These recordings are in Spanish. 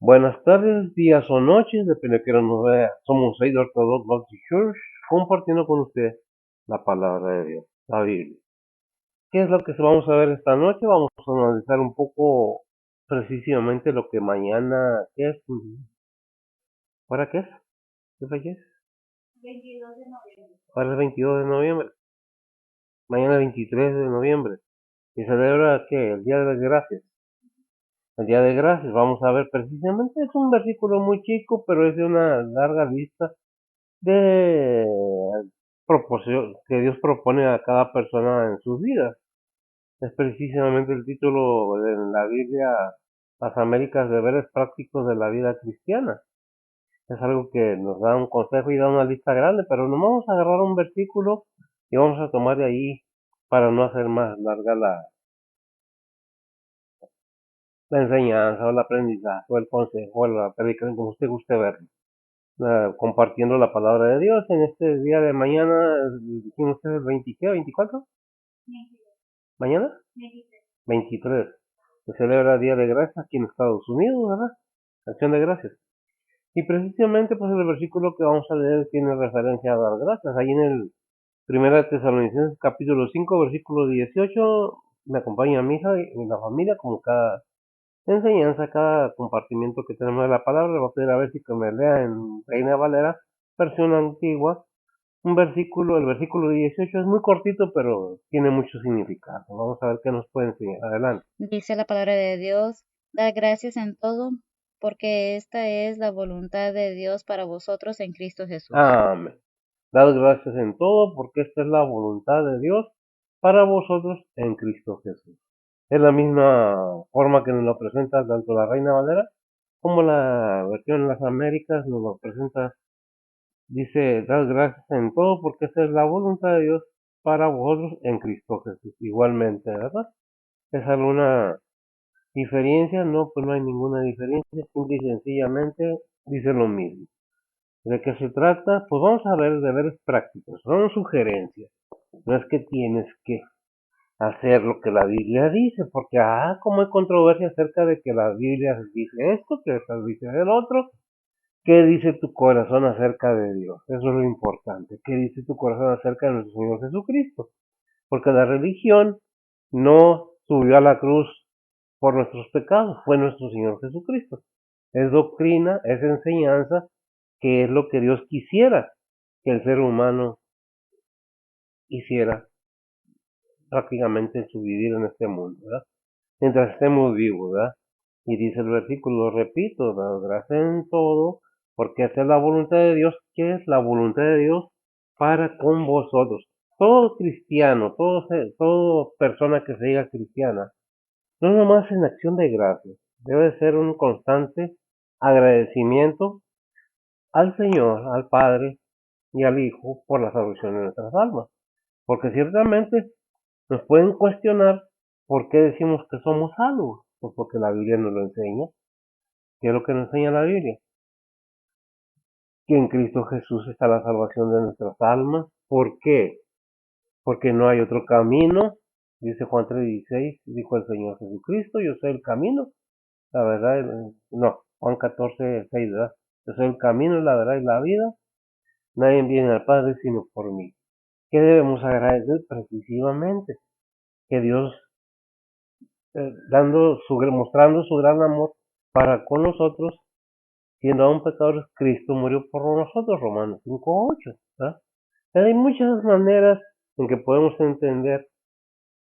Buenas tardes, días o noches, depende de que nos vea. Somos Seid Orthodox Baptist Church, compartiendo con usted la palabra de Dios, la Biblia. ¿Qué es lo que vamos a ver esta noche? Vamos a analizar un poco precisamente lo que mañana, ¿qué es? ¿Para qué es? ¿Qué fecha es? 22 de noviembre. Ahora es 22 de noviembre. Mañana es 23 de noviembre. ¿Y celebra qué? El Día de las Gracias. El Día de Gracias, vamos a ver precisamente, es un versículo muy chico, pero es de una larga lista de proporción que Dios propone a cada persona en sus vidas. Es precisamente el título de la Biblia, Las Américas, deberes prácticos de la vida cristiana. Es algo que nos da un consejo y da una lista grande, pero nos vamos a agarrar un versículo y vamos a tomar de ahí para no hacer más larga la enseñanza o el aprendizaje o el consejo o la predicación, como usted guste verlo. Compartiendo la palabra de Dios en este día de mañana, dijimos que es el 20, ¿qué? ¿24? ¿Mañana? 23. Se celebra el Día de Gracias aquí en Estados Unidos, ¿verdad? Acción de Gracias. Y precisamente pues el versículo que vamos a leer tiene referencia a dar gracias. Ahí en el 1 Tesalonicenses capítulo 5 versículo 18 me acompaña mi hija y la familia como cada enseñanza, cada compartimiento que tenemos de la palabra. Le voy a pedir a ver si que me lea en Reina Valera, versión antigua, un versículo, el versículo 18 es muy cortito, pero tiene mucho significado. Vamos a ver qué nos puede enseñar. Adelante. Dice la palabra de Dios, da gracias en todo, porque esta es la voluntad de Dios para vosotros en Cristo Jesús. Amén. Dad gracias en todo, porque esta es la voluntad de Dios para vosotros en Cristo Jesús. Es la misma forma que nos lo presenta tanto la Reina Valera como la versión en las Américas nos lo presenta. Dice, dad gracias en todo, porque esta es la voluntad de Dios para vosotros en Cristo Jesús. Igualmente, ¿verdad? ¿Es alguna diferencia? No, pues no hay ninguna diferencia. Simple y sencillamente dice lo mismo. ¿De qué se trata? Pues vamos a ver deberes prácticos, son sugerencias. No es que tienes que hacer lo que la Biblia dice, porque como hay controversia acerca de que la Biblia dice esto, que esta dice el otro. ¿Qué dice tu corazón acerca de Dios? Eso es lo importante. ¿Qué dice tu corazón acerca de nuestro Señor Jesucristo? Porque la religión no subió a la cruz por nuestros pecados, fue nuestro Señor Jesucristo. Es doctrina, es enseñanza, que es lo que Dios quisiera que el ser humano hiciera prácticamente en su vivir en este mundo, ¿verdad? Mientras estemos vivos, ¿verdad? Y dice el versículo, repito, dad gracias en todo, porque esta es la voluntad de Dios. ¿Qué es la voluntad de Dios para con vosotros? Todo cristiano, todo persona que se diga cristiana, no nomás en acción de gracias, debe ser un constante agradecimiento al Señor, al Padre y al Hijo por la salvación de nuestras almas. Porque ciertamente nos pueden cuestionar por qué decimos que somos salvos. Pues porque la Biblia nos lo enseña. ¿Qué es lo que nos enseña la Biblia? Que en Cristo Jesús está la salvación de nuestras almas. ¿Por qué? Porque no hay otro camino. Dice Juan 3:16, dijo el Señor Jesucristo, yo soy el camino, la verdad, no, Juan 14:6, ¿verdad? Yo soy el camino, la verdad y la vida. Nadie viene al Padre sino por mí. ¿Qué debemos agradecer? Precisamente que Dios, mostrando su gran amor para con nosotros, siendo aún pecadores, Cristo murió por nosotros, Romanos 5:8. Hay muchas maneras en que podemos entender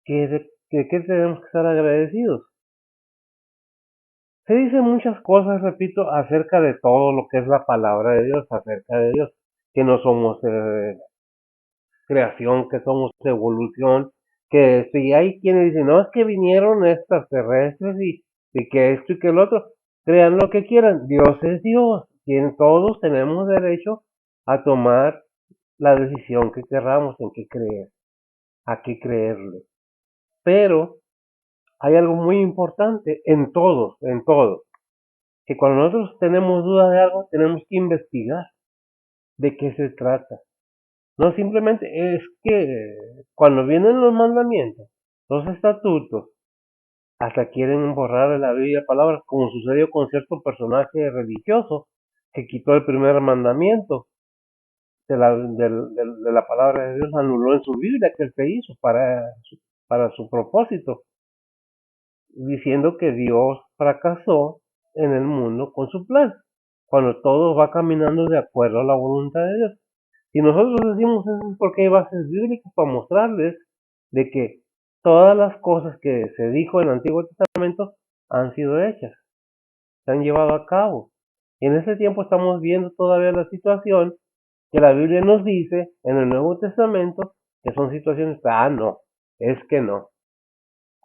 que tenemos que estar agradecidos. Se dicen muchas cosas, repito, acerca de todo lo que es la palabra de Dios, acerca de Dios, que no somos creación, que somos evolución, que si hay quienes dicen, no, es que vinieron extraterrestres y que esto y que el otro, crean lo que quieran, Dios es Dios, todos tenemos derecho a tomar la decisión que querramos en qué creer, a qué creerle. Pero hay algo muy importante en todos, que cuando nosotros tenemos duda de algo, tenemos que investigar de qué se trata. No simplemente es que cuando vienen los mandamientos, los estatutos, Hasta quieren borrar de la Biblia palabras, como sucedió con cierto personaje religioso que quitó el primer mandamiento de la palabra de Dios, anuló en su Biblia que él se hizo para su propósito, diciendo que Dios fracasó en el mundo con su plan, cuando todo va caminando de acuerdo a la voluntad de Dios. Si nosotros decimos eso es porque hay bases bíblicas para mostrarles de que todas las cosas que se dijo en el Antiguo Testamento han sido hechas, se han llevado a cabo. Y en ese tiempo estamos viendo todavía la situación que la Biblia nos dice en el Nuevo Testamento que son situaciones, no, es que no.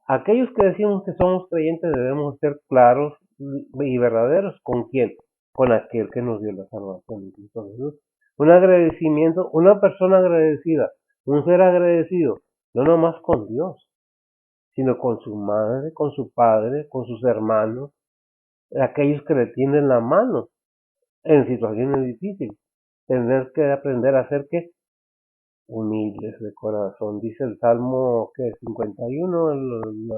Aquellos que decimos que somos creyentes debemos ser claros y verdaderos. ¿Con quién? Con aquel que nos dio la salvación en Cristo Jesús. Un agradecimiento, una persona agradecida, un ser agradecido, no nomás con Dios, sino con su madre, con su padre, con sus hermanos, aquellos que le tienden la mano en situaciones difíciles. Tener que aprender a ser que humildes de corazón. Dice el Salmo que 51, el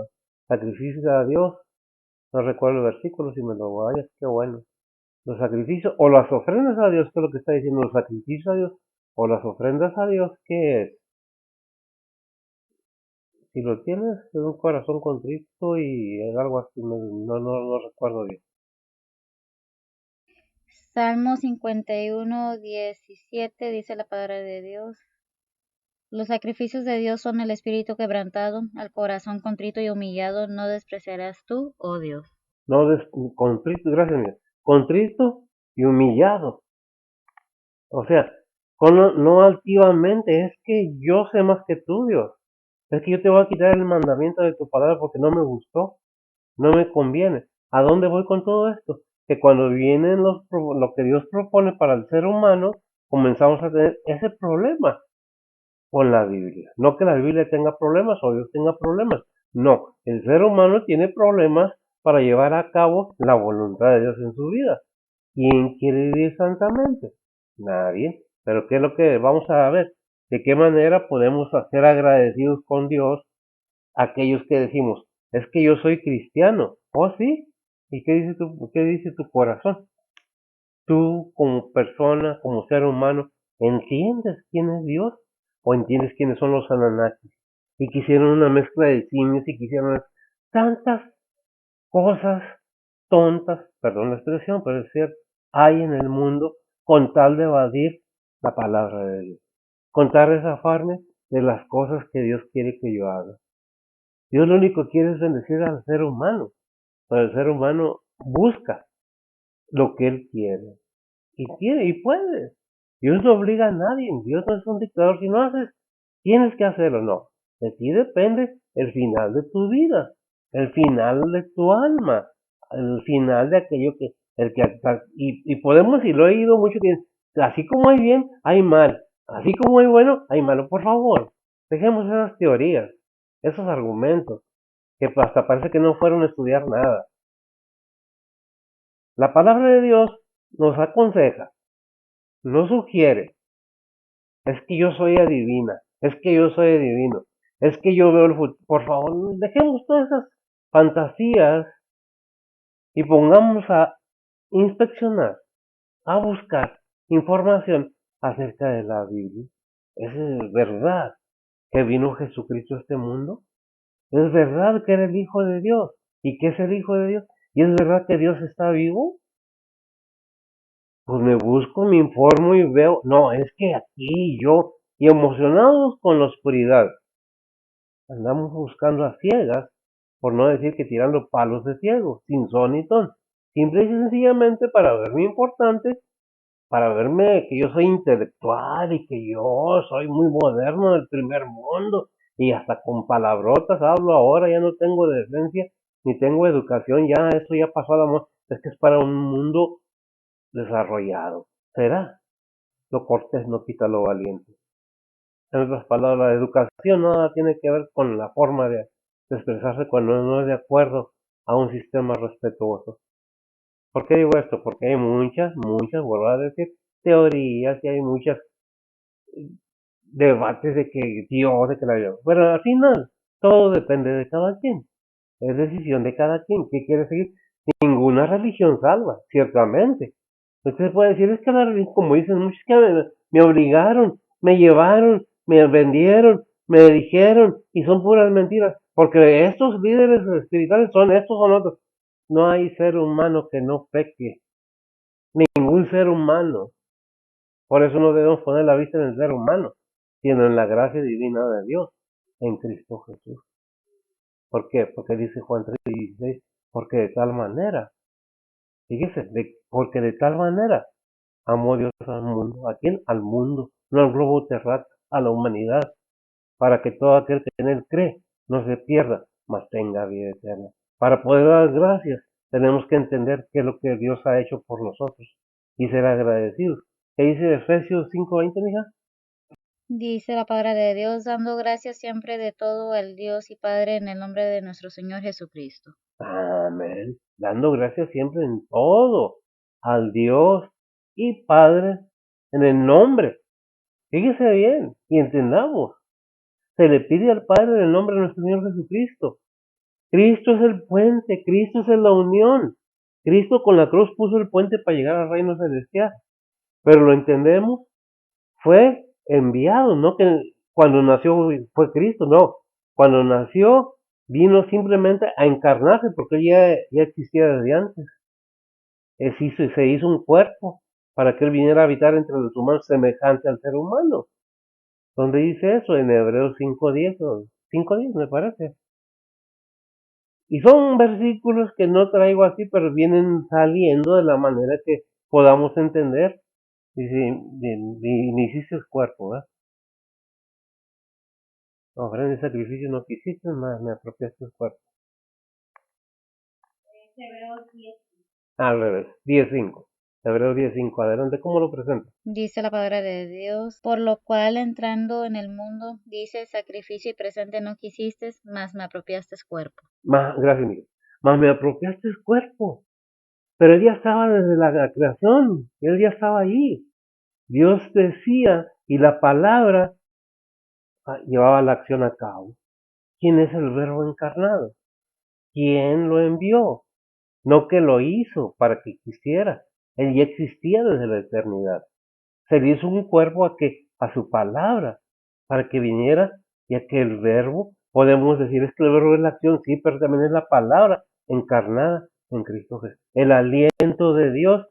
sacrificio a Dios. No recuerdo el versículo, si me lo vayas, qué bueno. Los sacrificios o las ofrendas a Dios, que es lo que está diciendo, los sacrificios a Dios o las ofrendas a Dios, ¿qué es? Si lo tienes, es un corazón contrito y es algo así, no recuerdo bien. Salmo 51:17 dice la palabra de Dios. Los sacrificios de Dios son el espíritu quebrantado, al corazón contrito y humillado no despreciarás tú, oh Dios. No, contrito, gracias, mía. Contrito y humillado. O sea, no altivamente, es que yo sé más que tú, Dios. Es que yo te voy a quitar el mandamiento de tu palabra porque no me gustó, no me conviene. ¿A dónde voy con todo esto? Que cuando vienen lo que Dios propone para el ser humano, comenzamos a tener ese problema con la Biblia. No que la Biblia tenga problemas o Dios tenga problemas. No, el ser humano tiene problemas para llevar a cabo la voluntad de Dios en su vida. ¿Quién quiere vivir santamente? Nadie. Pero ¿qué es lo que vamos a ver? ¿De qué manera podemos ser agradecidos con Dios aquellos que decimos, es que yo soy cristiano? ¿Oh, sí? ¿Y qué dice tu corazón? Tú como persona, como ser humano, ¿entiendes quién es Dios? ¿O entiendes quiénes son los Anunnakis? Y quisieron una mezcla de simios y quisieron tantas cosas tontas, perdón la expresión, pero es cierto, hay en el mundo con tal de evadir la palabra de Dios, con tal de zafarme de las cosas que Dios quiere que yo haga. Dios lo único que quiere es bendecir al ser humano, pero el ser humano busca lo que él quiere y quiere y puede. Dios no obliga a nadie, Dios no es un dictador. Si no haces, tienes que hacerlo, no. De ti depende el final de tu vida, el final de tu alma, el final de aquello que, y podemos, y lo he oído mucho, que así como hay bien, hay mal, así como hay bueno, hay malo. Por favor, dejemos esas teorías, esos argumentos, que hasta parece que no fueron a estudiar nada. La palabra de Dios nos aconseja, nos sugiere, es que yo soy adivina, es que yo soy adivino, es que yo veo el futuro. Por favor, dejemos todas esas fantasías y pongamos a inspeccionar, a buscar información acerca de la Biblia. ¿Es verdad que vino Jesucristo a este mundo? ¿Es verdad que era el Hijo de Dios? ¿Y que es el Hijo de Dios? ¿Y es verdad que Dios está vivo? Pues me busco, me informo y veo, no, es que aquí yo, y emocionados con la oscuridad, andamos buscando a ciegas, por no decir que tirando palos de ciego, sin son ni ton, simple y sencillamente para verme importante, para verme que yo soy intelectual y que yo soy muy moderno del primer mundo, y hasta con palabrotas hablo ahora, ya no tengo decencia, ni tengo educación, ya eso ya pasó a la moda, es que es para un mundo desarrollado. ¿Será? Lo cortés no quita lo valiente. En otras palabras, la educación nada tiene que ver con la forma de expresarse cuando no es de acuerdo a un sistema respetuoso. ¿Por qué digo esto? Porque hay muchas, vuelvo a decir, teorías y hay muchas debates de que Dios, de que la Biblia. Pero al final, todo depende de cada quien. Es decisión de cada quien. ¿Qué quiere seguir? Ninguna religión salva, ciertamente. Entonces puede decir, es que la religión, como dicen muchos, que me obligaron, me llevaron, me vendieron, me dijeron, y son puras mentiras, porque estos líderes espirituales son estos o otros. No hay ser humano que no peque, ningún ser humano. Por eso no debemos poner la vista en el ser humano, sino en la gracia divina de Dios, en Cristo Jesús. ¿Por qué? Porque dice Juan 3:16, porque de tal manera, fíjese, porque de tal manera amó Dios al mundo. ¿A quién? Al mundo, no al globo terráqueo, a la humanidad, para que todo aquel que en él cree no se pierda, mas tenga vida eterna. Para poder dar gracias, tenemos que entender qué es lo que Dios ha hecho por nosotros y ser agradecidos. ¿Qué dice Efesios 5:20, mija? Dice la palabra de Dios, dando gracias siempre de todo al Dios y Padre en el nombre de nuestro Señor Jesucristo. Amén. Dando gracias siempre en todo al Dios y Padre en el nombre. Fíjese bien y entendamos. Se le pide al Padre en el nombre de nuestro Señor Jesucristo. Cristo es el puente, Cristo es la unión. Cristo con la cruz puso el puente para llegar al reino celestial. Pero lo entendemos, fue enviado, no que cuando nació fue Cristo, no. Cuando nació vino simplemente a encarnarse porque él ya existía desde antes. Se hizo un cuerpo para que él viniera a habitar entre los humanos semejante al ser humano. ¿Dónde dice eso? En Hebreos 5:10 o 5:10 me parece. Y son versículos que no traigo así, pero vienen saliendo de la manera que podamos entender. Dice, me hiciste cuerpo, ¿verdad? Ahora en el sacrificio no quisiste más, me apropiaste el cuerpo. Al revés, 10:5. Hebreos 10:5. Adelante, ¿cómo lo presenta? Dice la palabra de Dios, por lo cual entrando en el mundo, dice, sacrificio y presente no quisiste, mas me apropiaste cuerpo. Más, gracias, Miguel. Más me apropiaste el cuerpo. Pero él ya estaba desde la creación, él ya estaba ahí. Dios decía y la palabra llevaba la acción a cabo. ¿Quién es el verbo encarnado? ¿Quién lo envió? No que lo hizo para que existiera. Él ya existía desde la eternidad. Se le hizo un cuerpo a su palabra, para que viniera y a que el verbo, podemos decir, es que el verbo es la acción, sí, pero también es la palabra encarnada en Cristo Jesús. El aliento de Dios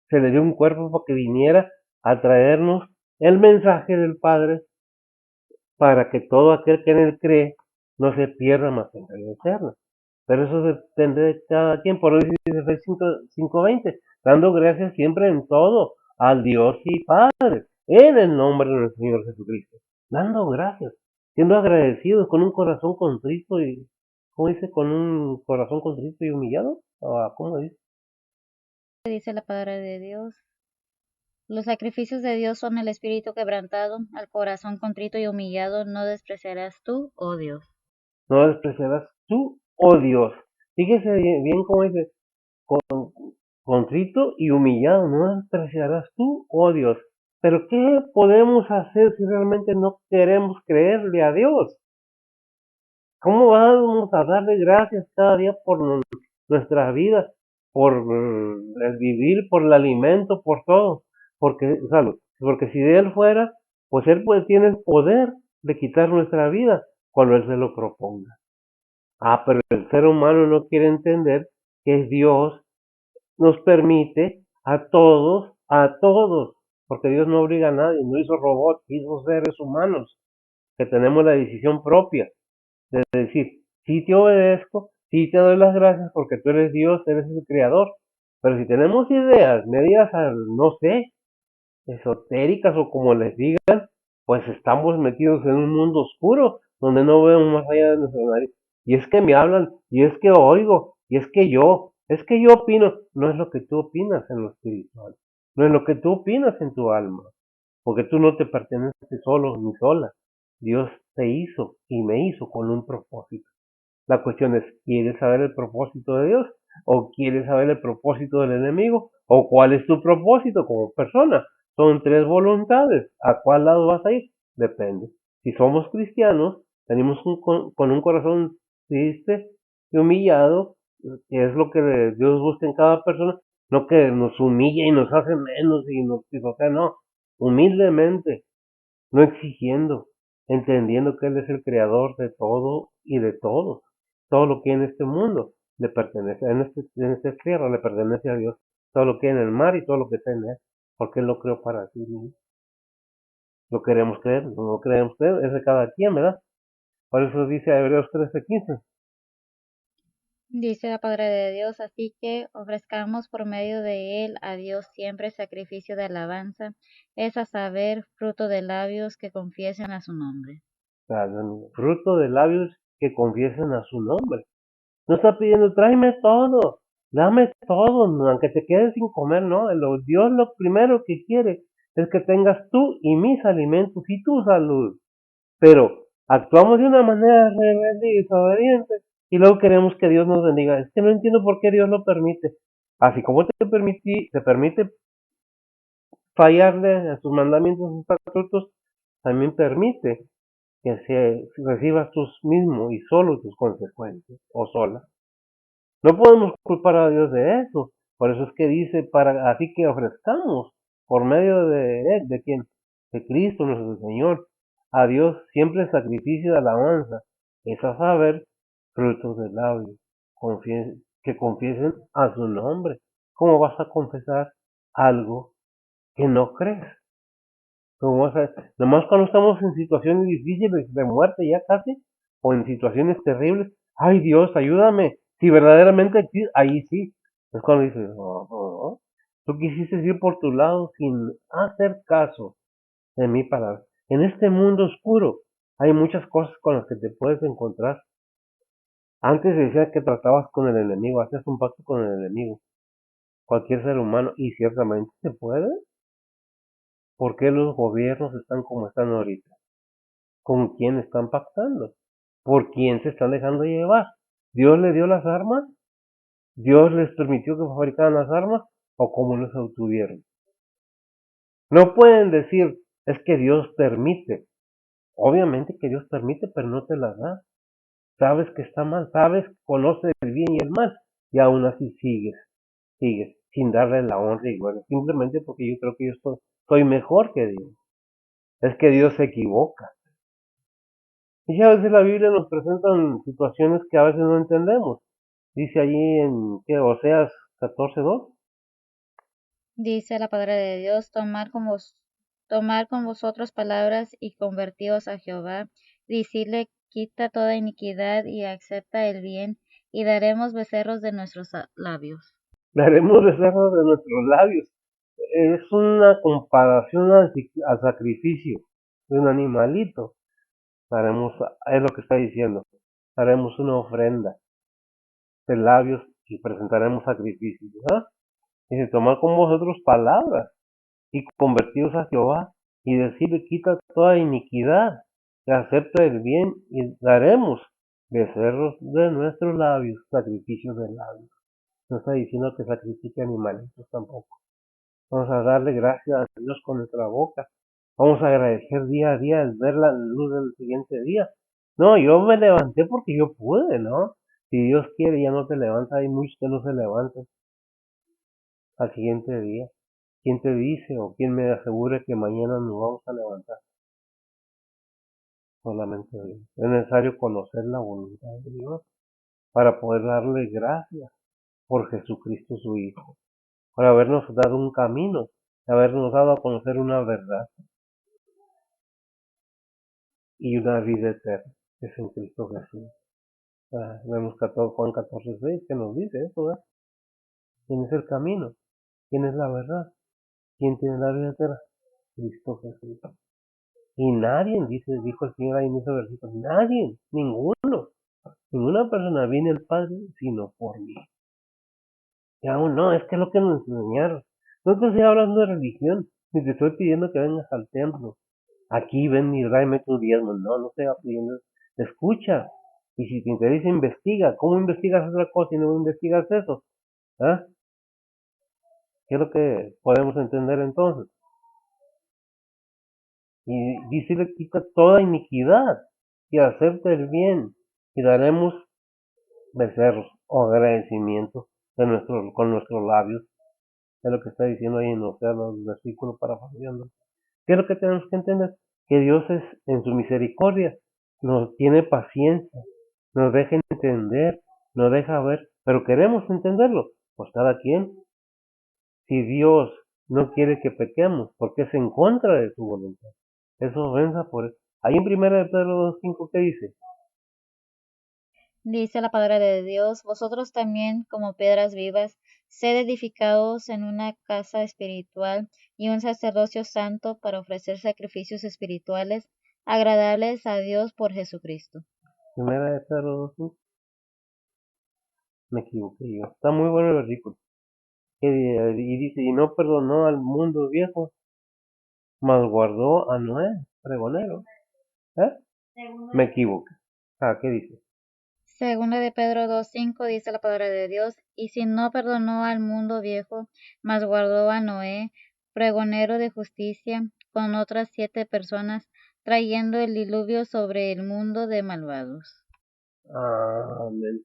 se le dio un cuerpo para que viniera a traernos el mensaje del Padre para que todo aquel que en él cree no se pierda más en la vida eterna. Pero eso depende de cada quien. Por eso dice Efesios 5:20, dando gracias siempre en todo al Dios y Padre, en el nombre de nuestro Señor Jesucristo. Dando gracias, siendo agradecidos con un corazón contrito y, ¿cómo dice? Con un corazón contrito y humillado. ¿Cómo dice? Dice la palabra de Dios. Los sacrificios de Dios son el espíritu quebrantado, al corazón contrito y humillado no despreciarás tú, oh Dios. No despreciarás tú, oh Dios. Fíjese bien cómo dice, contrito y humillado, no despreciarás tú, oh Dios. Pero ¿qué podemos hacer si realmente no queremos creerle a Dios? ¿Cómo vamos a darle gracias cada día por nuestra vida, por el vivir, por el alimento, por todo? Porque si de Él fuera, pues Él tiene el poder de quitar nuestra vida cuando Él se lo proponga. Pero el ser humano no quiere entender que Dios nos permite a todos, porque Dios no obliga a nadie, no hizo robots, hizo seres humanos, que tenemos la decisión propia de decir, sí te obedezco, sí te doy las gracias porque tú eres Dios, eres el creador, pero si tenemos ideas medias, no sé, esotéricas o como les digan, pues estamos metidos en un mundo oscuro donde no vemos más allá de nuestra nariz. Y es que me hablan, y es que oigo, y es que yo opino. No es lo que tú opinas en lo espiritual, no es lo que tú opinas en tu alma, porque tú no te perteneces solo ni sola. Dios te hizo y me hizo con un propósito. La cuestión es, ¿quieres saber el propósito de Dios? ¿O quieres saber el propósito del enemigo? ¿O cuál es tu propósito como persona? Son tres voluntades. ¿A cuál lado vas a ir? Depende. Si somos cristianos, tenemos con un corazón triste, y humillado, que es lo que Dios busca en cada persona, no que nos humilla y nos hace menos y o sea, no, humildemente, no exigiendo, entendiendo que Él es el creador de todo y de todos. Todo lo que hay en este mundo le pertenece, en esta tierra le pertenece a Dios. Todo lo que hay en el mar y todo lo que está en él, porque Él lo creó para sí mismo. Lo queremos creer, no lo queremos creer, es de cada quien, ¿verdad? Por eso dice Hebreos 13:15. Dice la palabra de Dios, así que ofrezcamos por medio de él a Dios siempre sacrificio de alabanza, es a saber, fruto de labios que confiesen a su nombre. O sea, fruto de labios que confiesen a su nombre. No está pidiendo, tráeme todo, dame todo, no, aunque te quedes sin comer, no. Dios lo primero que quiere es que tengas tú y mis alimentos y tu salud. Pero actuamos de una manera rebelde y desobediente y luego queremos que Dios nos bendiga. Es que no entiendo por qué Dios lo permite. Así como te permite fallarle a sus mandamientos, a sus estatutos, también permite que recibas tú mismo y solo tus consecuencias, o sola. No podemos culpar a Dios de eso. Por eso es que dice, así que ofrezcamos por medio de Él, ¿de quién? De Cristo nuestro Señor, a Dios siempre sacrificio de alabanza, es a saber, frutos del labio, que confiesen a su nombre. ¿Cómo vas a confesar algo que no crees? ¿Cómo vas a, nomás cuando estamos en situaciones difíciles de muerte ya casi, o en situaciones terribles, ay Dios, ayúdame, si verdaderamente ahí sí, es cuando dices, no, no, no, tú quisiste ir por tu lado sin hacer caso de mi palabra. En este mundo oscuro hay muchas cosas con las que te puedes encontrar. Antes decía que tratabas con el enemigo, hacías un pacto con el enemigo, cualquier ser humano, y ciertamente se puede. ¿Por qué los gobiernos están como están ahorita? ¿Con quién están pactando? ¿Por quién se están dejando llevar? ¿Dios les dio las armas? ¿Dios les permitió que fabricaran las armas? ¿O cómo les obtuvieron? No pueden decir, es que Dios permite. Obviamente que Dios permite, pero no te las da. Sabes que está mal, sabes, conoces el bien y el mal, y aún así sigues, sin darle la honra y gloria, simplemente porque yo creo que yo soy mejor que Dios. Es que Dios se equivoca. Y a veces la Biblia nos presenta situaciones que a veces no entendemos. Dice allí en Oseas 14:2. Dice la palabra de Dios, tomar con vosotros palabras y convertíos a Jehová, decirle, quita toda iniquidad y acepta el bien, y daremos becerros de nuestros labios. Daremos becerros de nuestros labios. Es una comparación al sacrificio de un animalito. Haremos, es lo que está diciendo. Haremos una ofrenda de labios y presentaremos sacrificios. ¿Ah? Dice, tomar con vosotros palabras y convertidos a Jehová y decirle, quita toda iniquidad y acepta el bien y daremos becerros de nuestros labios, sacrificios de labios. No está diciendo que sacrifique animalitos tampoco. Vamos a darle gracias a Dios con nuestra boca. Vamos a agradecer día a día el ver la luz del siguiente día. No, yo me levanté porque yo pude, ¿no? Si Dios quiere, ya no te levantas. Hay muchos que no se levantan al siguiente día. ¿Quién te dice o quién me asegura que mañana nos vamos a levantar? Solamente Dios. Es necesario conocer la voluntad de Dios para poder darle gracias por Jesucristo su Hijo, por habernos dado un camino, habernos dado a conocer una verdad y una vida eterna, que es en Cristo Jesús. Vemos Juan 14:6 que nos dice eso, ¿verdad? ¿Quién es el camino? ¿Quién es la verdad? ¿Quién tiene la vida eterna? Cristo Jesús. Y nadie, dijo el Señor ahí en ese versículo, nadie, ninguna persona viene al Padre sino por mí. Y aún no, es que es lo que nos enseñaron. No te estoy hablando de religión, ni te estoy pidiendo que vengas al templo. Aquí ven y tráeme tu diezmo. No, no te va pidiendo. Escucha. Y si te interesa, investiga. ¿Cómo investigas otra cosa y no investigas eso? ¿Ah? ¿Qué es lo que podemos entender entonces? Y dice le quita toda iniquidad y acepta el bien y daremos becerros o agradecimiento con nuestros labios. Es lo que está diciendo ahí en Oseas, los versículos parafraseando. ¿Qué es lo que tenemos que entender? Que Dios es en su misericordia, nos tiene paciencia, nos deja entender, nos deja ver, pero queremos entenderlo. Pues cada quien, si Dios no quiere que pequemos, porque es en contra de su voluntad. Eso venza por eso. Ahí en 1 Pedro 2:5, ¿qué dice? Dice la palabra de Dios, vosotros también como piedras vivas, sed edificados en una casa espiritual y un sacerdocio santo para ofrecer sacrificios espirituales agradables a Dios por Jesucristo. 1 Pedro 2:5, me equivoqué yo. Está muy bueno el versículo. Y dice, y no perdonó al mundo viejo, mas guardó a Noé, pregonero. ¿Eh? Me equivoqué. ¿Qué dice? Segunda de Pedro 2:5 dice la palabra de Dios, y si no perdonó al mundo viejo, mas guardó a Noé, pregonero de justicia, con otras 7 personas, trayendo el diluvio sobre el mundo de malvados. Amén.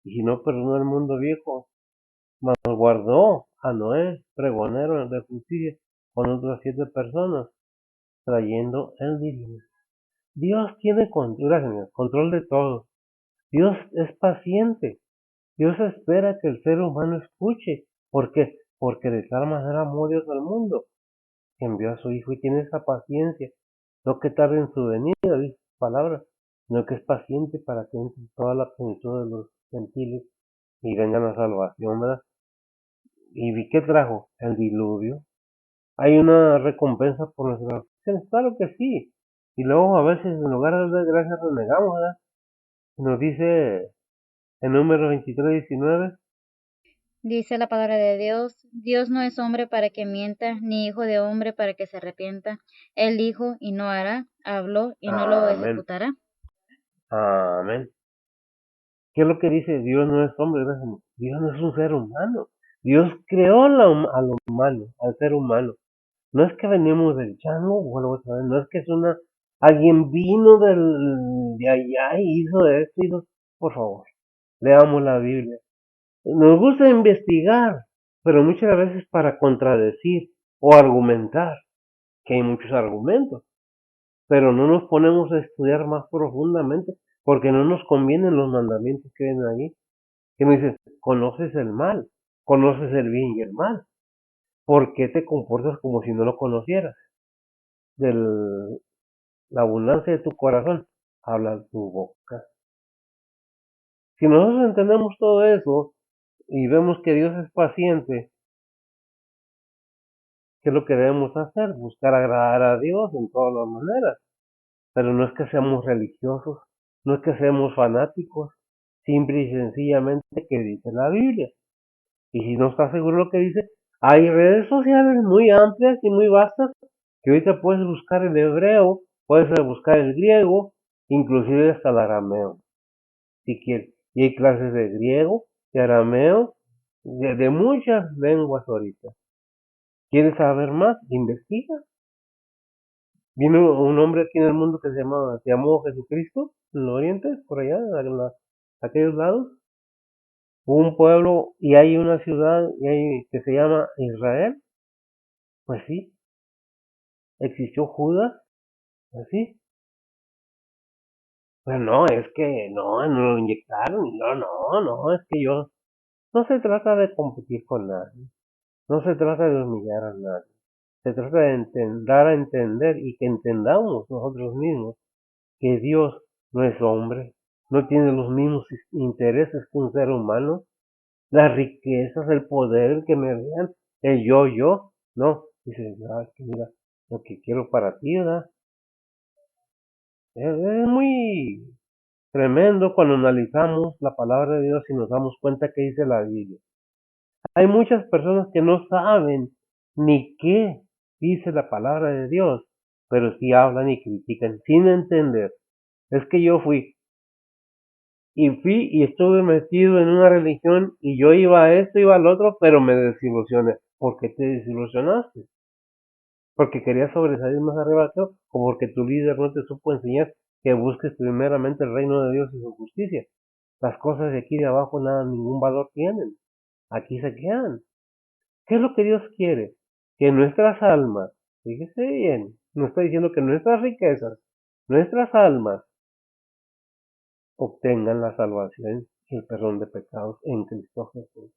Y si no perdonó al mundo viejo, mas guardó a Noé, pregonero de justicia, con otras 7 personas, trayendo el diluvio. Dios tiene control de todo. Dios es paciente. Dios espera que el ser humano escuche. ¿Por qué? Porque de tal manera amó Dios al mundo, que envió a su Hijo y tiene esa paciencia. No que tarde en su venida, dice su palabra, sino que es paciente para que entre toda la plenitud de los gentiles y vengan a salvación, ¿verdad? ¿Y qué trajo? El diluvio. ¿Hay una recompensa por nuestras acciones? Claro que sí. Y luego a veces en lugar de dar gracias renegamos, ¿verdad? Nos dice en número 23:19. Dice la palabra de Dios, Dios no es hombre para que mienta, ni hijo de hombre para que se arrepienta. Él dijo y no hará, habló y no lo Amén. ejecutará. Amén. ¿Qué es lo que dice? Dios no es hombre, Dios no es un ser humano. Dios creó a lo humano, al ser humano. No es que venimos del chango o algo así, no es que es alguien vino de allá y hizo esto. Por favor, leamos la Biblia. Nos gusta investigar, pero muchas veces para contradecir o argumentar, que hay muchos argumentos, pero no nos ponemos a estudiar más profundamente porque no nos convienen los mandamientos que ven ahí. Que me dices, conoces el mal, conoces el bien y el mal. ¿Por qué te comportas como si no lo conocieras? De la abundancia de tu corazón habla tu boca. Si nosotros entendemos todo eso y vemos que Dios es paciente, ¿qué es lo que debemos hacer? Buscar agradar a Dios en todas las maneras. Pero no es que seamos religiosos, no es que seamos fanáticos, simple y sencillamente que dice la Biblia. Y si no estás seguro de lo que dice, hay redes sociales muy amplias y muy vastas que ahorita puedes buscar el hebreo, puedes buscar el griego, inclusive hasta el arameo, si quieres. Y hay clases de griego, de arameo, de muchas lenguas ahorita. ¿Quieres saber más? Investiga. Vino un hombre aquí en el mundo que se llamó Jesucristo, en el oriente, por allá, aquellos lados. Hubo un pueblo y hay una ciudad que se llama Israel. Pues sí, existió Judas, pues sí. Pero no, es que no lo inyectaron, no, es que yo. No se trata de competir con nadie, no se trata de humillar a nadie, se trata de dar a entender y que entendamos nosotros mismos que Dios no es hombre, no tiene los mismos intereses que un ser humano, las riquezas, el poder, el que me vean, el yo, no, dice, es que mira, lo que quiero para ti, ¿verdad? Es muy tremendo cuando analizamos la palabra de Dios y nos damos cuenta que dice la Biblia. Hay muchas personas que no saben ni qué dice la palabra de Dios, pero sí hablan y critican sin entender. Es que yo fui y estuve metido en una religión y yo iba a esto, iba al otro, pero me desilusioné. ¿Por qué te desilusionaste? ¿Porque querías sobresalir más arriba que yo? ¿O porque tu líder no te supo enseñar que busques primeramente el reino de Dios y su justicia? Las cosas de aquí de abajo nada, ningún valor tienen. Aquí se quedan. ¿Qué es lo que Dios quiere? Que nuestras almas, fíjese bien, no está diciendo que nuestras riquezas, nuestras almas obtengan la salvación y el perdón de pecados en Cristo Jesús.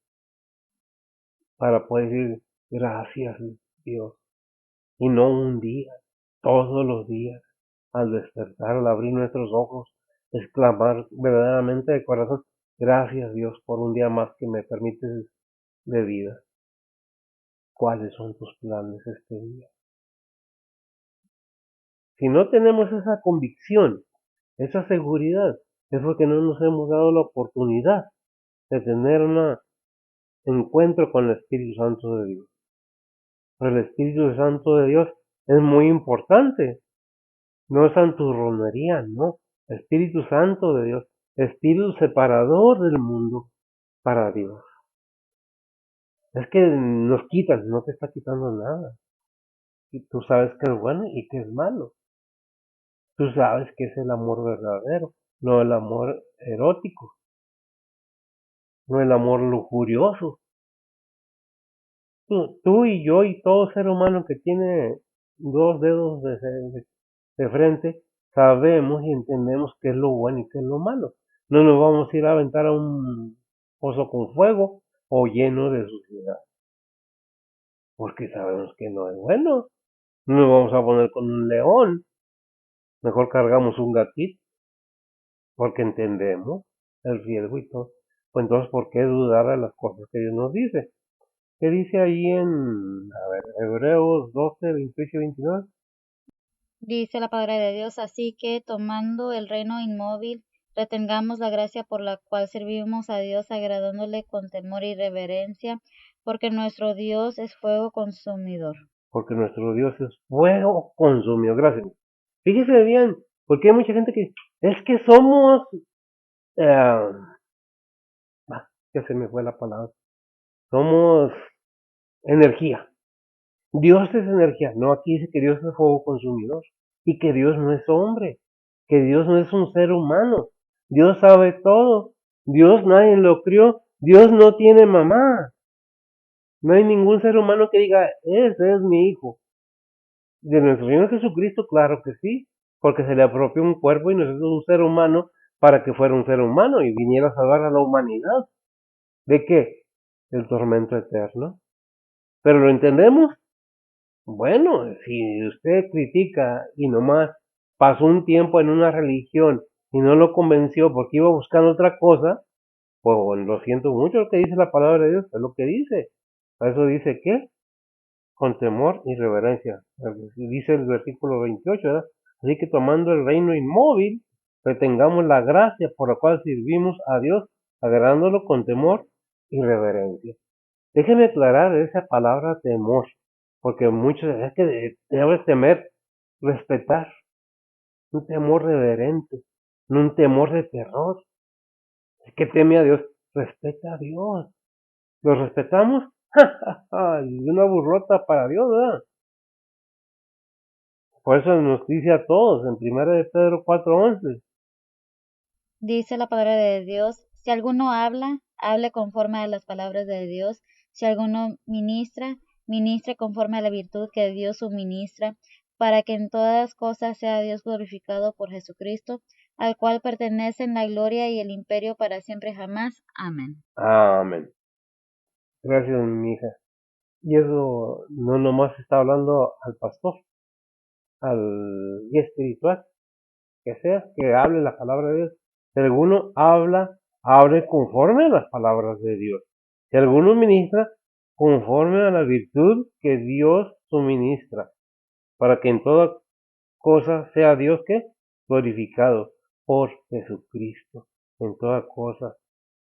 Para poder decir gracias Dios. Y no un día, todos los días, al despertar, al abrir nuestros ojos, exclamar verdaderamente de corazón, gracias Dios por un día más que me permites de vida. ¿Cuáles son tus planes este día? Si no tenemos esa convicción, esa seguridad, es porque no nos hemos dado la oportunidad de tener un encuentro con el Espíritu Santo de Dios. Pero el Espíritu Santo de Dios es muy importante. No es santurronería, no. Espíritu Santo de Dios. Espíritu separador del mundo para Dios. Es que nos quitas, no te está quitando nada. Y tú sabes que es bueno y que es malo. Tú sabes que es el amor verdadero, no el amor erótico, no el amor lujurioso. Tú y yo y todo ser humano que tiene dos dedos de frente, sabemos y entendemos qué es lo bueno y qué es lo malo. No nos vamos a ir a aventar a un pozo con fuego o lleno de suciedad, porque sabemos que no es bueno. No nos vamos a poner con un león, mejor cargamos un gatito, porque entendemos el riesgo y todo. Pues entonces, ¿por qué dudar de las cosas que Dios nos dice? ¿Qué dice ahí en Hebreos 12, 28 y 29? Dice la palabra de Dios, así que tomando el reino inmóvil, retengamos la gracia por la cual servimos a Dios agradándole con temor y reverencia, porque nuestro Dios es fuego consumidor. Porque nuestro Dios es fuego consumido. Gracias. Fíjese bien, porque hay mucha gente que es que somos, eh, ya se me fue la palabra, somos energía. Dios es energía. No, aquí dice que Dios es fuego consumidor y que Dios no es hombre, que Dios no es un ser humano. Dios sabe todo. Dios nadie lo crió. Dios no tiene mamá. No hay ningún ser humano que diga, ese es mi hijo. De nuestro Señor Jesucristo, claro que sí, porque se le apropió un cuerpo y nos hizo un ser humano para que fuera un ser humano y viniera a salvar a la humanidad. ¿De qué? Del tormento eterno. ¿Pero lo entendemos? Bueno, si usted critica y nomás pasó un tiempo en una religión y no lo convenció porque iba buscando otra cosa, pues bueno, lo siento mucho, lo que dice la palabra de Dios, es lo que dice. A eso dice que con temor y reverencia. Dice el versículo 28, ¿verdad? Así que tomando el reino inmóvil, retengamos la gracia por la cual servimos a Dios, agradándolo con temor y reverencia. Déjeme aclarar esa palabra temor, porque muchos es que debes temer, respetar, un temor reverente, no un temor de terror. Es que teme a Dios, respeta a Dios. ¿Lo respetamos? Una burrota para Dios, ¿verdad? Por eso nos dice a todos en 1 de Pedro 4:11. Dice la palabra de Dios, si alguno habla, hable conforme a las palabras de Dios. Si alguno ministra, ministre conforme a la virtud que Dios suministra, para que en todas cosas sea Dios glorificado por Jesucristo, al cual pertenecen la gloria y el imperio para siempre jamás. Amén. Amén. Gracias, mi hija. Y eso no nomás está hablando al pastor, al guía espiritual, que sea, que hable la palabra de Dios. Si alguno habla, hable conforme a las palabras de Dios. Si alguno ministra, conforme a la virtud que Dios suministra, para que en toda cosa sea Dios que glorificado por Jesucristo. En toda cosa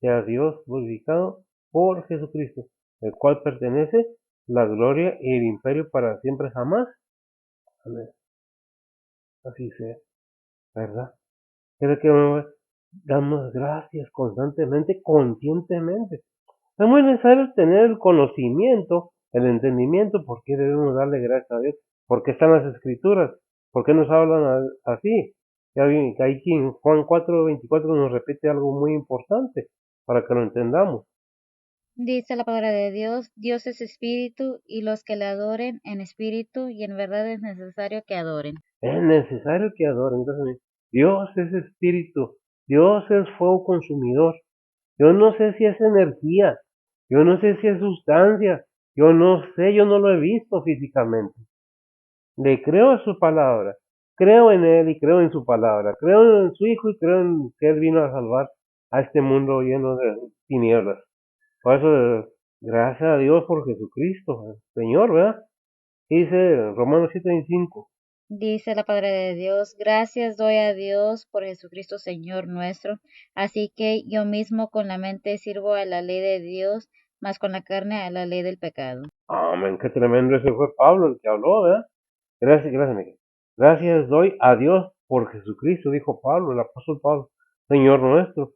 sea Dios glorificado por Jesucristo, el cual pertenece la gloria y el imperio para siempre jamás. Amén. Así sea, ¿verdad? Quiero que damos gracias constantemente, conscientemente. Es muy necesario tener el conocimiento, el entendimiento, por qué debemos darle gracias a Dios, por qué están las escrituras, por qué nos hablan así. Ya vi que aquí en Juan 4:24 nos repite algo muy importante para que lo entendamos. Dice la palabra de Dios, Dios es espíritu y los que le adoren en espíritu y en verdad es necesario que adoren. Es necesario que adoren. Entonces, Dios es espíritu, Dios es fuego consumidor. Yo no sé si es energía, yo no sé si es sustancia, yo no sé, yo no lo he visto físicamente. Le creo a su palabra, creo en Él y creo en su palabra, creo en su Hijo y creo en que Él vino a salvar a este mundo lleno de tinieblas. Por eso, gracias a Dios por Jesucristo, Señor, ¿verdad? Dice Romanos 7:25. Dice la palabra de Dios, gracias doy a Dios por Jesucristo Señor nuestro, así que yo mismo con la mente sirvo a la ley de Dios, mas con la carne a la ley del pecado. Amén, qué tremendo, ese fue Pablo el que habló, ¿verdad? Gracias, Miguel. Gracias doy a Dios por Jesucristo, dijo Pablo, el apóstol Pablo, Señor nuestro.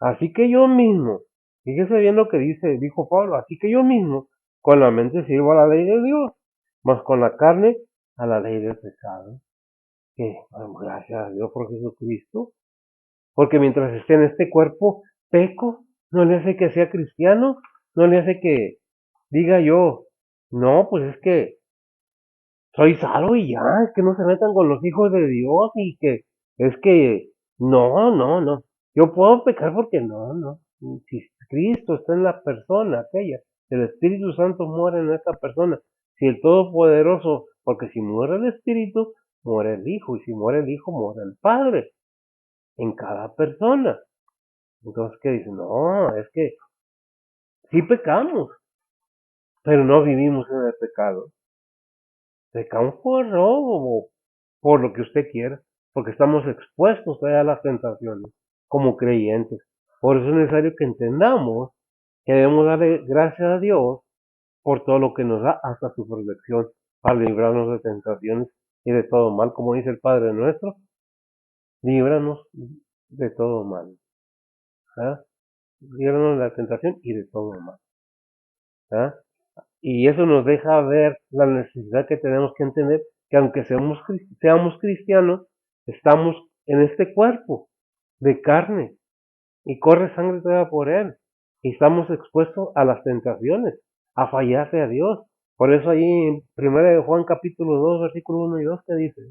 Así que yo mismo, fíjese bien lo que dijo Pablo, así que yo mismo, con la mente sirvo a la ley de Dios, mas con la carne a la ley del pecado. Que, gracias a Dios por Jesucristo, porque mientras esté en este cuerpo, peco, no le hace que sea cristiano, no le hace que diga yo, no, pues es que soy salvo y ya, es que no se metan con los hijos de Dios y que es que no. Yo puedo pecar porque no. Si Cristo está en la persona aquella, el Espíritu Santo muere en esta persona. Si el Todopoderoso, porque si muere el Espíritu, muere el Hijo, y si muere el Hijo, muere el Padre, en cada persona. Entonces, ¿qué dice? No, es que sí pecamos, pero no vivimos en el pecado. Pecamos por robo, por lo que usted quiera, porque estamos expuestos a las tentaciones como creyentes. Por eso es necesario que entendamos que debemos darle gracias a Dios por todo lo que nos da hasta su protección para librarnos de tentaciones y de todo mal, como dice el Padre nuestro, líbranos de todo mal, ¿verdad? Líbranos de la tentación y de todo mal, ¿verdad? Y eso nos deja ver la necesidad que tenemos que entender que aunque seamos cristianos, estamos en este cuerpo de carne y corre sangre toda por él. Y estamos expuestos a las tentaciones, a fallarle a Dios. Por eso ahí en 1 Juan capítulo 2 versículo 1 y 2 te dice,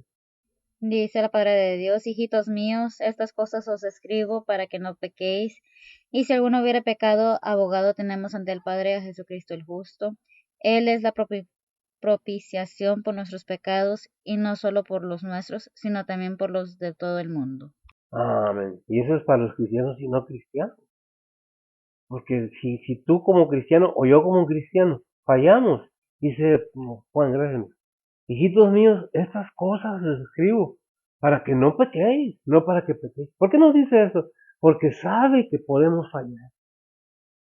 Dice la palabra de Dios, hijitos míos, estas cosas os escribo para que no pequéis. Y si alguno hubiera pecado, abogado tenemos ante el Padre a Jesucristo el justo. Él es la propiciación por nuestros pecados, y no solo por los nuestros, sino también por los de todo el mundo. amén. Y eso es para los cristianos y no cristianos. Porque si tú como cristiano o yo como cristiano fallamos, dice Juan, gracias. Hijitos míos, estas cosas les escribo para que no pequéis, no para que pequéis. ¿Por qué nos dice eso? Porque sabe que podemos fallar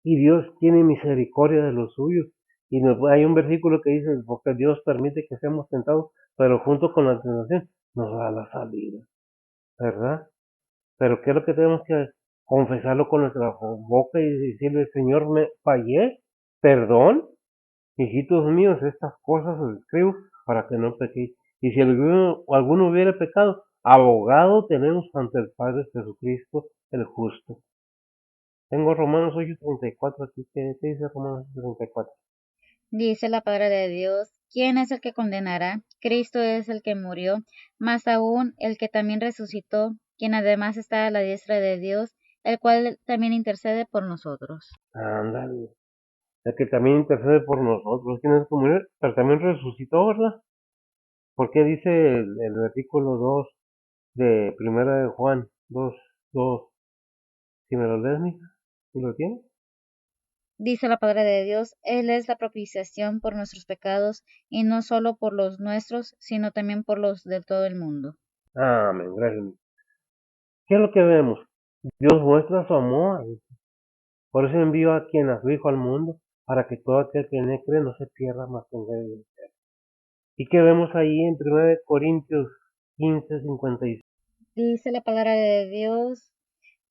y Dios tiene misericordia de los suyos. Y hay un versículo que dice, porque Dios permite que seamos tentados, pero junto con la tentación nos da la salida, ¿verdad? Pero ¿qué es lo que tenemos que confesarlo con nuestra boca y decirle, Señor, me fallé, perdón? Hijitos míos, estas cosas os escribo para que no pequéis. Y si alguno hubiera pecado, abogado tenemos ante el Padre Jesucristo el justo. Tengo Romanos 8:34 aquí. ¿Qué dice Romanos 8:34? Dice la palabra de Dios, ¿quién es el que condenará? Cristo es el que murió, más aún el que también resucitó, quien además está a la diestra de Dios, el cual también intercede por nosotros. Ándale. El que también intercede por nosotros. ¿Quién es el que murió? Pero también resucitó, ¿verdad? Porque dice el versículo 2 de Primera de Juan 2:2. Si me lo lees, mija, ¿si lo tienes? Dice la palabra de Dios, Él es la propiciación por nuestros pecados, y no solo por los nuestros, sino también por los de todo el mundo. Amén, gracias. ¿Qué es lo que vemos? Dios muestra su amor. Por eso envió a quien a su Hijo al mundo, para que todo aquel que en él cree no se pierda, más tenga vida eterna. ¿Y qué vemos ahí en 1 Corintios 15:56? Dice la palabra de Dios,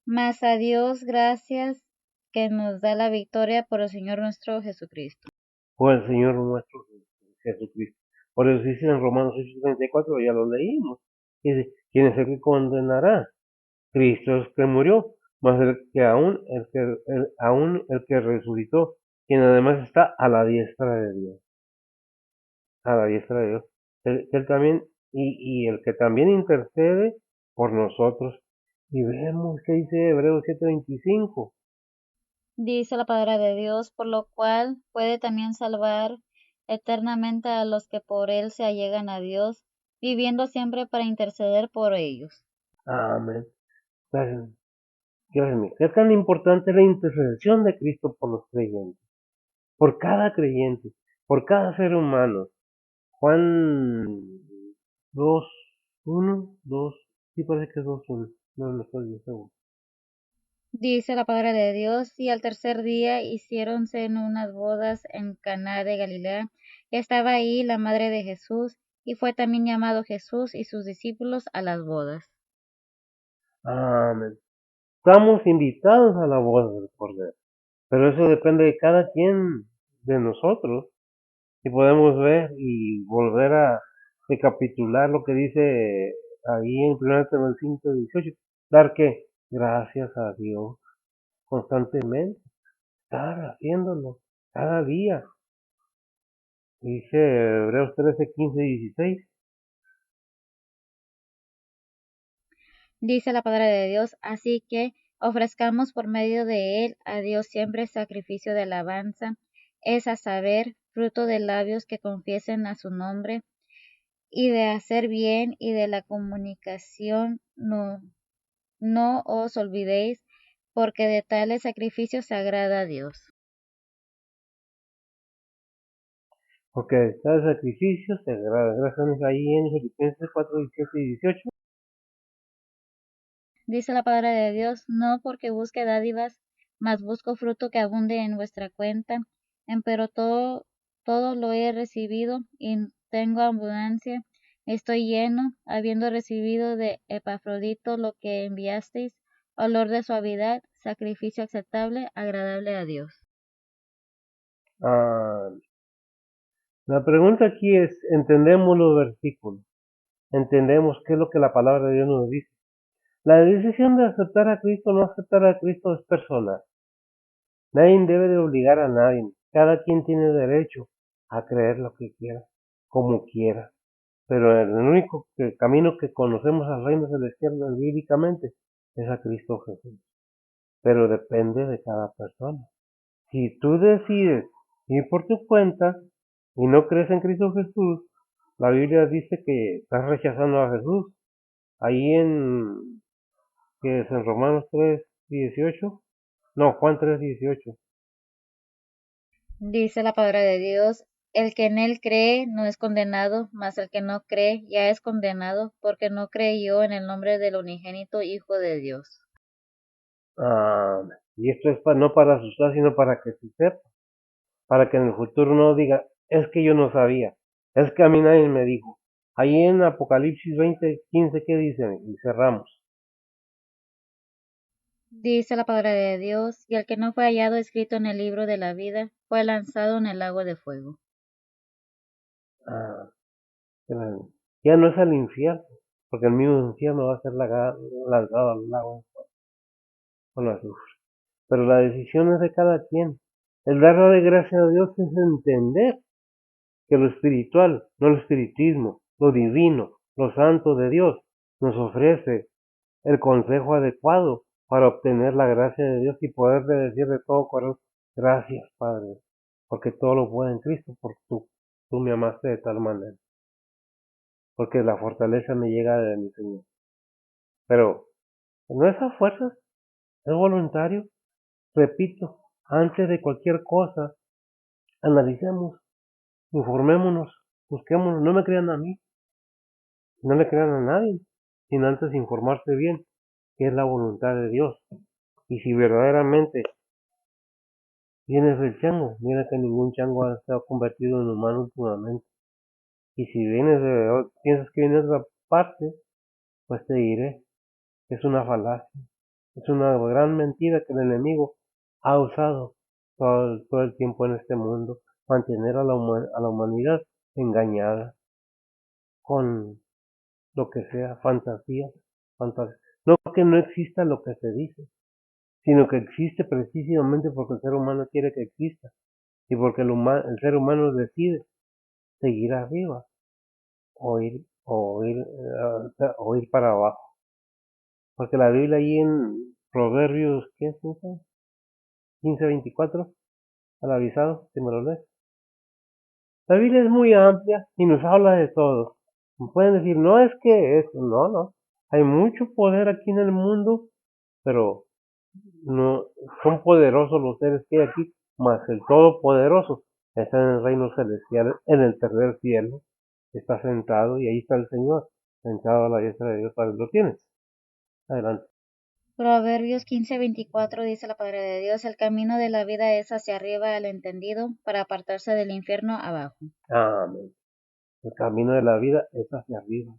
mas a Dios gracias que nos da la victoria por el Señor nuestro Jesucristo. Por el Señor nuestro Jesucristo. Por eso dice en Romanos 8:34, ya lo leímos. Y dice, ¿quién es el que condenará? Cristo es el que murió, más aún el que resucitó, quien además está a la diestra de Dios, a la diestra de Dios, él también, y el que también intercede por nosotros. Y vemos que dice Hebreos 7:25. Dice la palabra de Dios, por lo cual puede también salvar eternamente a los que por él se allegan a Dios, viviendo siempre para interceder por ellos. Amén. Gracias, gracias, mi. Es tan importante la intercesión de Cristo por los creyentes, por cada creyente, por cada ser humano. Juan 2:1, sí parece que es 2:1, no estoy bien seguro. Dice la palabra de Dios, y al tercer día hiciéronse en unas bodas en Caná de Galilea. Estaba ahí la madre de Jesús, y fue también llamado Jesús y sus discípulos a las bodas. Amén. Estamos invitados a la boda del Cordero, pero eso depende de cada quien de nosotros. Y podemos ver y volver a recapitular lo que dice ahí en 1 Timoteo 5:18, dar que gracias a Dios constantemente, estar haciéndolo cada día. Dice Hebreos 13:15-16. Dice la palabra de Dios, así que ofrezcamos por medio de él a Dios siempre sacrificio de alabanza, es a saber, fruto de labios que confiesen a su nombre, y de hacer bien y de la comunicación no os olvidéis, porque de tales sacrificios se agrada a Dios. Porque cada sacrificio se agrada. Gracias ahí en Filipenses 4:17-18. Dice la palabra de Dios, no porque busque dádivas, mas busco fruto que abunde en vuestra cuenta, empero todo lo he recibido y tengo abundancia. Estoy lleno, habiendo recibido de Epafrodito lo que enviasteis, olor de suavidad, sacrificio aceptable, agradable a Dios. Ah, la pregunta aquí es, ¿entendemos los versículos? ¿Entendemos qué es lo que la palabra de Dios nos dice? La decisión de aceptar a Cristo o no aceptar a Cristo es personal. Nadie debe de obligar a nadie. Cada quien tiene derecho a creer lo que quiera, como quiera. Pero el único camino que conocemos al reino celestial bíblicamente es a Cristo Jesús. Pero depende de cada persona. Si tú decides ir por tu cuenta y no crees en Cristo Jesús, la Biblia dice que estás rechazando a Jesús. Ahí que es en Romanos 3:18, no, Juan 3:18. Dice la palabra de Dios, el que en él cree no es condenado, mas el que no cree ya es condenado, porque no creyó en el nombre del unigénito Hijo de Dios. Y esto es no para asustar, sino para que se sepa, para que en el futuro no diga, es que yo no sabía, es que a mí nadie me dijo. Ahí en Apocalipsis 20:15, ¿qué dicen? Y cerramos. Dice la palabra de Dios, y el que no fue hallado escrito en el libro de la vida fue lanzado en el lago de fuego. Ah, ya no es al infierno, porque el mismo infierno va a ser lanzado al lago con azufre. Pero la decisión es de cada quien. El darle de gracia a Dios es entender que lo espiritual, no el espiritismo, lo divino, lo santo de Dios, nos ofrece el consejo adecuado para obtener la gracia de Dios y poderle decir de todo corazón, gracias Padre, porque todo lo puedo en Cristo, porque tú me amaste de tal manera, porque la fortaleza me llega de mi Señor. Pero no es a fuerzas, es voluntario. Repito, antes de cualquier cosa, analicemos, informémonos, busquémonos, no me crean a mí, no le crean a nadie, sino antes informarse bien qué es la voluntad de Dios. Y si verdaderamente vienes del chango, mira que ningún chango ha estado convertido en humano últimamente. Y si piensas que vienes de otra parte, pues te diré, es una falacia, es una gran mentira que el enemigo ha usado todo el tiempo en este mundo, mantener a la humanidad engañada con lo que sea, fantasía. No que no exista lo que se dice, sino que existe precisamente porque el ser humano quiere que exista y porque el ser humano decide seguir arriba o ir para abajo. Porque la Biblia ahí en Proverbios, ¿qué es eso? 15:24, al avisado, si me lo lees. La Biblia es muy amplia y nos habla de todo. Pueden decir, no es que eso, no. Hay mucho poder aquí en el mundo, pero no son poderosos los seres que hay aquí, más el Todopoderoso está en el reino celestial, en el tercer cielo, está sentado y ahí está el Señor, sentado a la diestra de Dios. Para lo tienes. Adelante. Proverbios 15:24 dice la palabra de Dios, el camino de la vida es hacia arriba al entendido, para apartarse del infierno abajo. Amén. El camino de la vida es hacia arriba.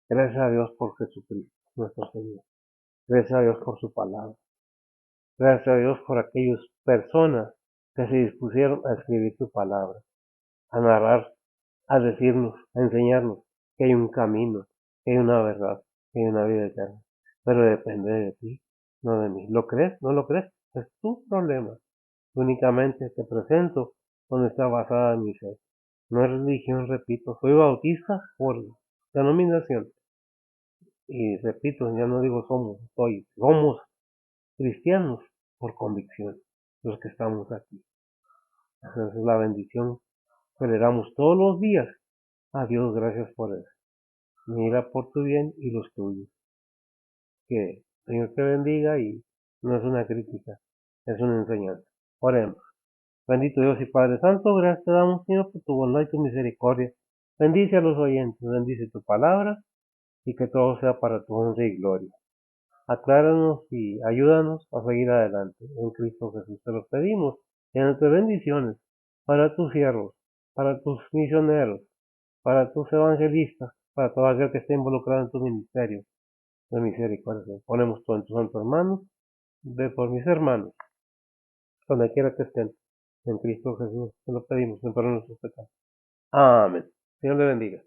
Gracias a Dios por Jesucristo, nuestro Señor. Gracias a Dios por su palabra. Gracias a Dios por aquellas personas que se dispusieron a escribir su palabra, a narrar, a decirnos, a enseñarnos que hay un camino, que hay una verdad, que hay una vida eterna. Pero depende de ti, no de mí. ¿Lo crees? ¿No lo crees? Es tu problema. Únicamente te presento donde está basada mi fe. No es religión, repito. Soy bautista por denominación. Y repito, ya no digo somos cristianos por convicción, los que estamos aquí. Esa es la bendición que le damos todos los días a Dios. Gracias por eso. Mira por tu bien y los tuyos. Que el Señor te bendiga y no es una crítica, es una enseñanza. Oremos. Bendito Dios y Padre Santo, gracias te damos, Señor, por tu bondad y tu misericordia. Bendice a los oyentes, bendice tu palabra y que todo sea para tu honra y gloria. Acláranos y ayúdanos a seguir adelante. En Cristo Jesús te lo pedimos. Llénate de bendiciones para tus siervos, para tus misioneros, para tus evangelistas, para todo aquel que esté involucrado en tu ministerio de misericordia. Ponemos todo en tus santas manos. Ve por mis hermanos, donde quiera que estén. En Cristo Jesús te lo pedimos, en perdón nuestros pecados. Amén. Señor le bendiga.